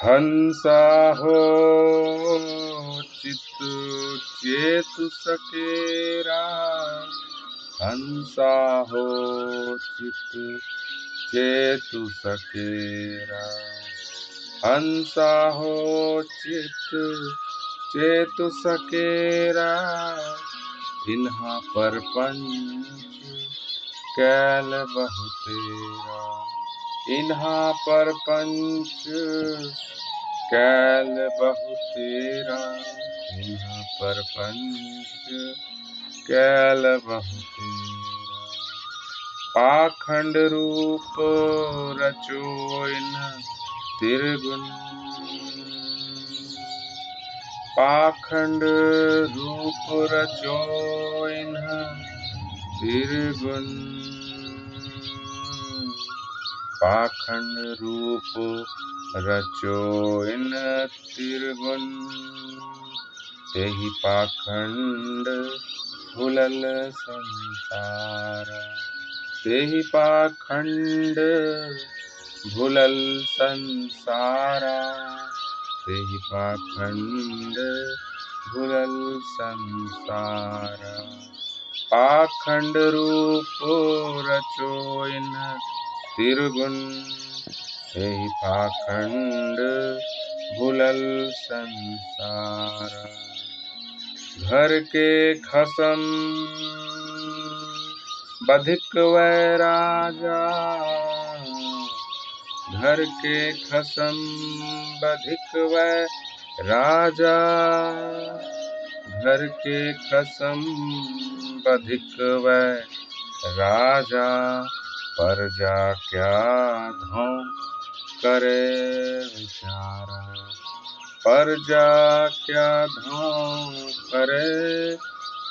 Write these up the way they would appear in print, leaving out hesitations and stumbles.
हंसा हो चित चेतु सकेरा, हंसा हो चित चेतु सकेरा, हंसा हो चित चेतु सकेरा, इन्हा पर पंच कैल बहु तेरा, इन्हा पर पंच कैल बहु तेरा, इन्हा पर पंच कैल बहु तेरा, पाखंड रूप रचोइन तिरगुन, पाखंड रूप रचोइन तिरगुन, पाखंड रूप रचोइन तिरगुन, तेहि पाखंड भुलल संसारा, तेहि पाखंड भुलल संसारा, तेहि पाखंड भुलल संसारा, पाखंड रूप रचोइन तिरगुन, तेहि पाखंड भुलल संसारा, घर के खसम बधिक वै राजा, घर के खसम बधिक वै राजा, घर के खसम बधिक वै राजा, परजा क्या धौं करे विचारा, परजा क्या धौं करे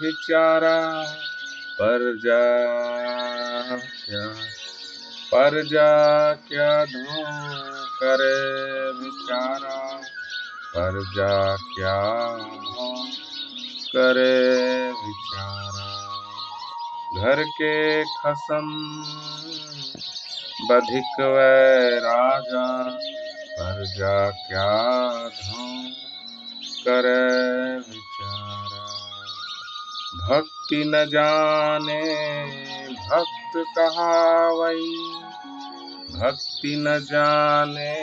विचारा, परजा क्या धौं करे विचारा, परजा क्या धौं करे विचारा, घर के खसम बधिक वै राजा, परजा क्या धौं करे विचारा, भक्ति न जाने भक्त कहावै, भक्ति न जाने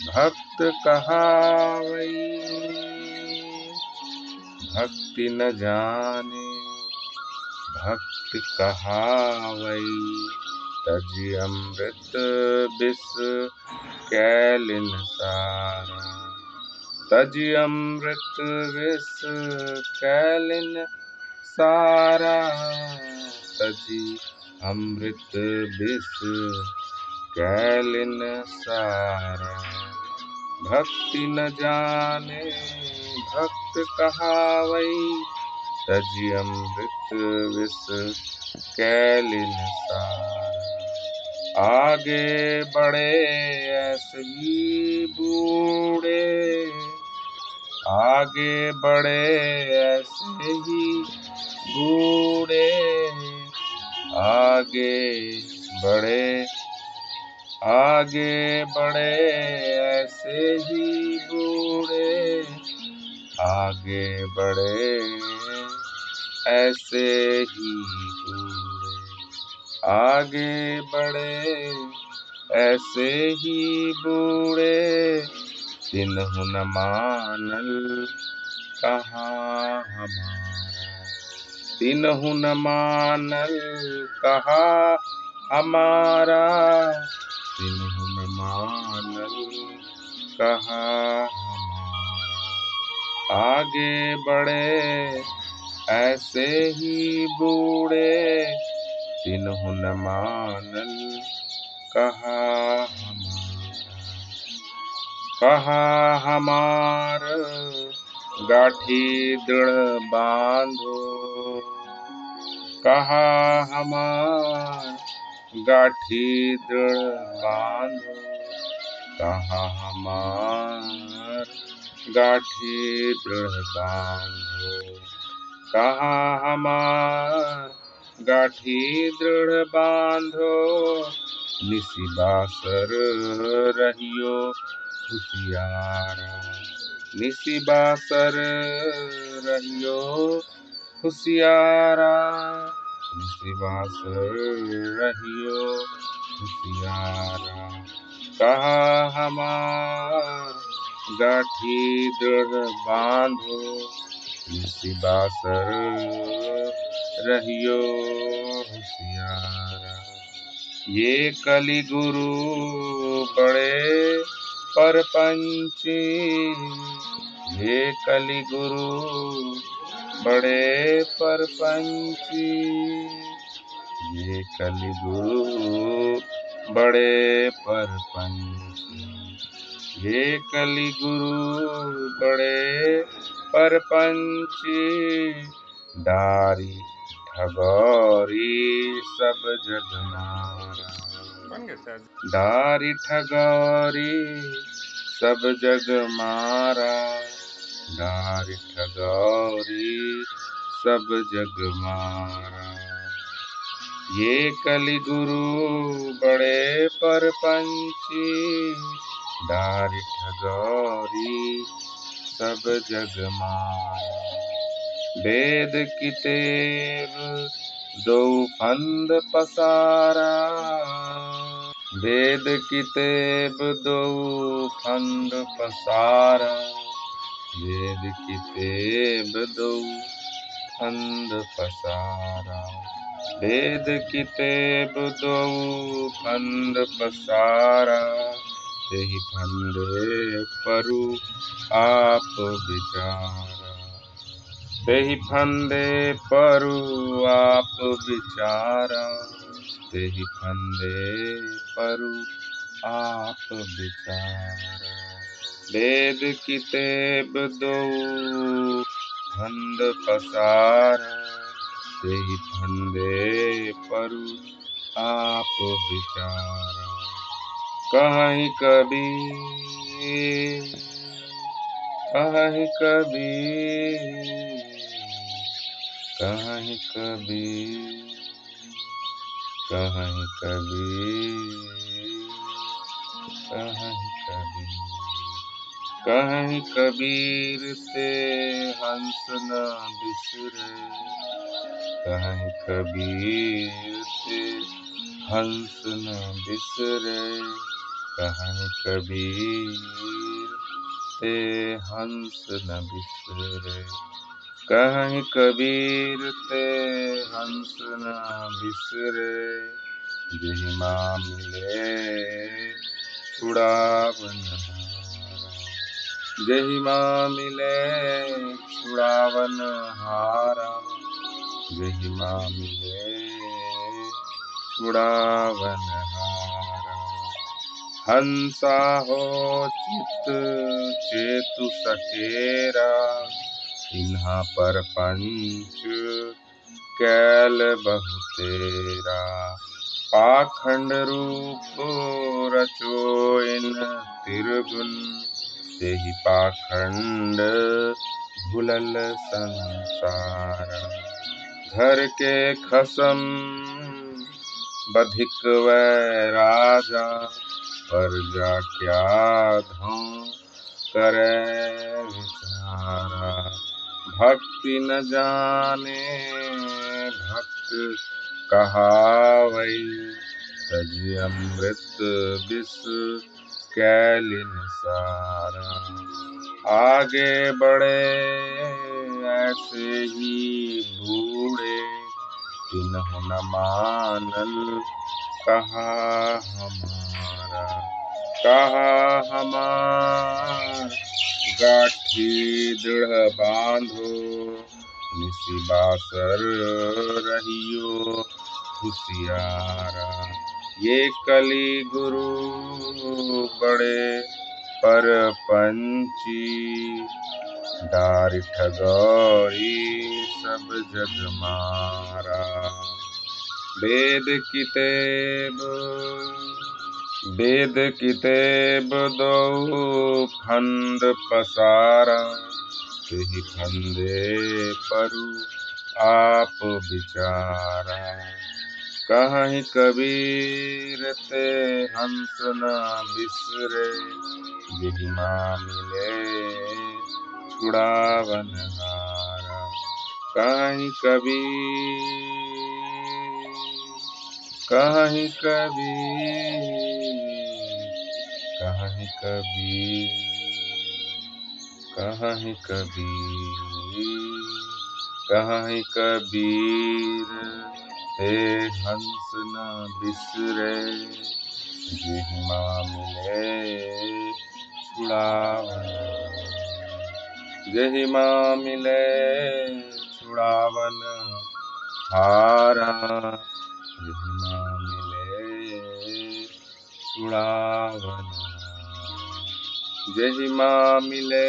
भक्त कहावै, भक्ति न जाने भक्त कहावै, तजि अमृत बिस कैलिन सारा, तजि अमृत विष कैलिन सारा, तजि अमृत विष कैलिन सारा, भक्ति न जाने भक्त कहावै, तजि अमृत विष कैलिन सारा, आगे बढ़े ऐसे ही बूढ़े, आगे बढ़े ऐसे ही बूढ़े, आगे बढ़े ऐसे ही बूढ़े, आगे बढ़े ऐसे ही बूढ़े, आगे बढ़े ऐसे ही बूढ़े, तिन्हु न मानल कहाँ हमारा, तिन्हु न मानल कहाँ हमारा, तिन्हु न मानल कहाँ हमारा, आगे बढ़े ऐसे ही बूढ़े, तिन्हु न मानल कहाँ हमारा, कहाँ हमार गाठी दृढ़ बांधो, कहाँ हमार गाठी दृढ़ बांधो, कहाँ हमार गाठी दृढ़ बांधो, कहाँ हमार गाठी दृढ़ बांधो, निसिबासर रहियो हुसियारा। निसिबासर रहियो हुसियारा। निसिबासर रहियो हुसियारा। कहा हमार गाठी दृढ़ बांधो। निसिबासर रहियो होशियारा। ये कलि गुरु बड़े परपंची। ये कलि गुरु बड़े परपंची। ये कलि गुरु बड़े परपंची। ये कलि गुरु बड़े परपंची। डारी ठगौरी सब जग मारा। डारी ठगौरी सब जग मारा। डारी ठगौरी सब जग मारा। ये कलि गुरु बड़े परपंची। डारी ठगौरी सब जग मारा। वेद कितेब दो फंद पसारा। वेद कितेब दो फंद पसारा। वेद कितेब दो फंद पसारा। वेद कितेब दो फंद पसारा। तेहि फंदे परु आप विचारा। तेहि फंदे परु आप विचारा। तेहि फंदे परु आप विचारा। वेद कितेब दो फंद पसारा। तेहि फंदे परु आप विचारा। कहीं कबीर कहीं कबीर कहीं कबीर कहीं कबीर कहीं कबीर। कहीं कबीर ते हंस न बिसरे। कहीं कबीर ते हंस न बिसरे। कहीं कबीर ते हंस न बिसरे। कहीं कबीर ते हंस न बिसरे। जेहि माँ मिले छुड़ावन हारा। जेहि माँ मिले छुड़ावन हारा। जेहि माँ मिले छुड़ावन हारा। हंसा हो चित चेतु सकेरा। इन्हा पर पंच कैल बहु तेरा। पाखंड रूप रचो इन तिरगुन। तेहि पाखंड भुलल संसारा। घर के खसम बधिक वै राजा। प्रजा क्या धों करे विचारा। भक्ति न जाने भक्त कहावै। तज अमृत विष कैलिन सारा। आगे बढ़े ऐसे ही बूढ़े। तिन्हु न मानल कहा हमारा। कहा हमार गाठी दृढ़ बांधो। निसिबासर रहियो हुसियारा। ये कलि गुरु बड़े परपंची। डारी ठगौरी सब जग मारा। वेद कितेब दो फंद पसारा। तेहि फंदे परु आप विचारा। कहीं कबीर ते हंस न बिसरे, जेहि माँ मिले छुड़ावन हारा। कहीं कबीर, कहीं कबीर, कहीं कबीर, कहीं कबीर, कहीं कबीर हे हंस न बिसरे, जेहि माँ मिले छुड़ावन, जेहि माँ मिले छुड़ावन हारा, जेहि माँ मिले छुड़ावन हारा, जेहि माँ मिले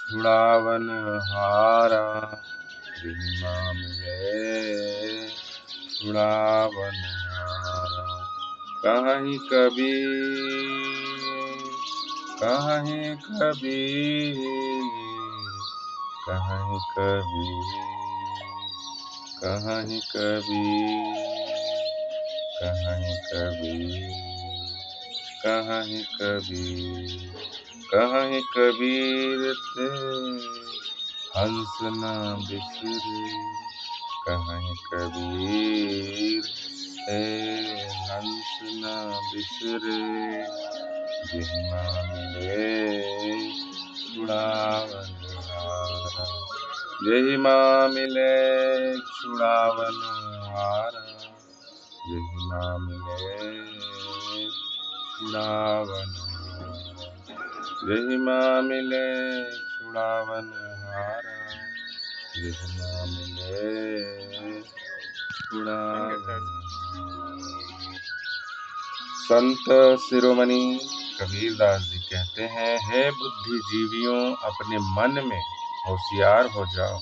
छुड़ावन हारा, जेहि माँ मिले छुड़ावन हारा। कहीं कबीर, कहीं कबीर, कहीं कबीर, कहीं कबीर, कहीं कबीर, कहीं कबीर, कहीं कबीर ते हंस न बिसरे, कहीं कबीर ते हंस न बिसरे, जेहि माँ मिले छुड़ावन हारा, जेहि माँ मिले छुड़ावन हारा, जेहि माँ मिले छुड़ावन हारा, जेहि माँ मिले छुड़ावन हारा, जेहि माँ मिले छुड़ावन हारा। संत शिरोमणि कबीरदास जी कहते हैं, हे बुद्धिजीवियों, अपने मन में होशियार हो जाओ,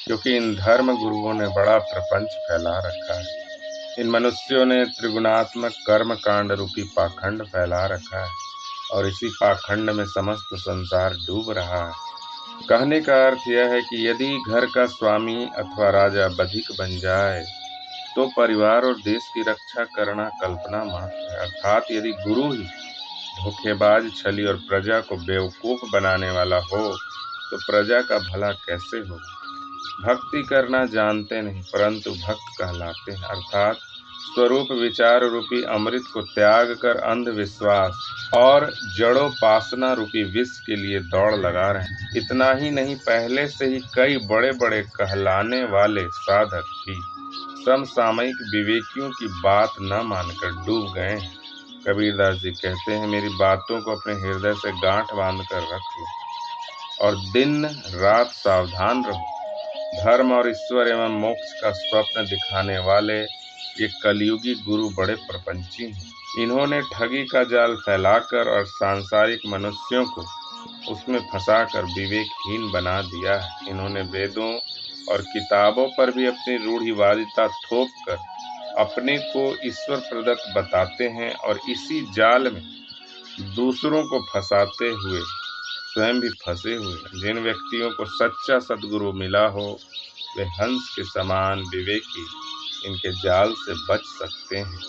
क्योंकि इन धर्म गुरुओं ने बड़ा प्रपंच फैला रखा है। इन मनुष्यों ने त्रिगुणात्मक कर्म कांड रूपी पाखंड फैला रखा है और इसी पाखंड में समस्त संसार डूब रहा है। कहने का अर्थ यह है कि यदि घर का स्वामी अथवा राजा बधिक बन जाए तो परिवार और देश की रक्षा करना कल्पना मात्र है। अर्थात यदि गुरु ही धोखेबाज, छली और प्रजा को बेवकूफ बनाने वाला हो तो प्रजा का भला कैसे होगा। भक्ति करना जानते नहीं परंतु भक्त कहलाते हैं, अर्थात स्वरूप विचार रूपी अमृत को त्याग कर अंधविश्वास और जड़ोपासना रूपी विष के लिए दौड़ लगा रहे हैं। इतना ही नहीं, पहले से ही कई बड़े बड़े कहलाने वाले साधक भी समसामयिक विवेकियों की बात न मानकर डूब गए हैं। कबीरदास जी कहते हैं, मेरी बातों को अपने हृदय से गांठ बांध कर रख लो और दिन रात सावधान रहो। धर्म और ईश्वर एवं मोक्ष का स्वप्न दिखाने वाले ये कलयुगी गुरु बड़े प्रपंची हैं। इन्होंने ठगी का जाल फैलाकर और सांसारिक मनुष्यों को उसमें फंसाकर विवेकहीन बना दिया है। इन्होंने वेदों और किताबों पर भी अपनी रूढ़िवादिता थोप कर अपने को ईश्वर प्रदत्त बताते हैं और इसी जाल में दूसरों को फंसाते हुए स्वयं भी फंसे हुए हैं। जिन व्यक्तियों को सच्चा सद्गुरु मिला हो वे हंस के समान विवेकी इनके जाल से बच सकते हैं।